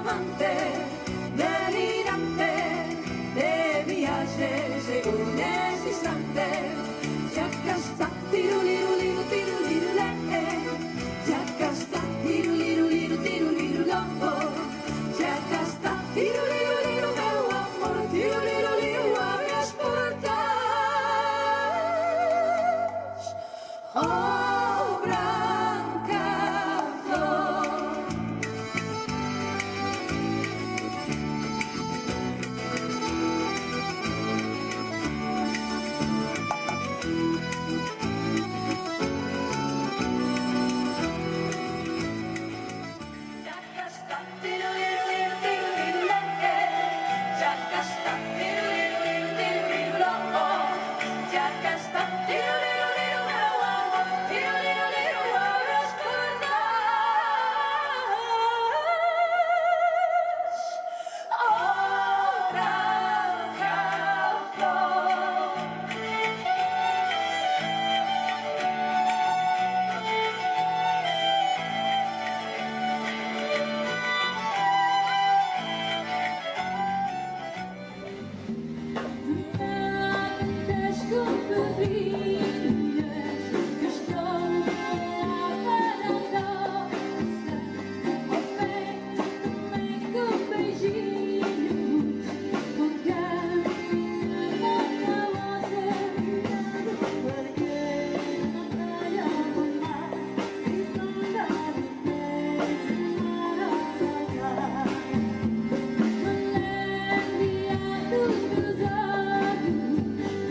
amante, delirante, de viaje según ese instante. Ya acá está, tiruliruliru, tirulirule, ya acá está, tiruliruliru, tirulirulombo. Ya acá está, tiruliruliru, meu amor, tiruliruliru, abrias portas. Oh, branca flor. Ya acá está, tiruliruliru, tirulirule, ya acá está, tiruliruliru, tirulirulombo. Ya acá está, tiruliruliru, meu amor, tiruliruliru, abrias portas. Oh, branca flor. Desculpe, vinhas, que estou lá para dança. Ao pé também com beijinhos, com caminho na rosa. Larguei na praia do mar e saudade desse mar a saudar. Dos meus olhos, não sei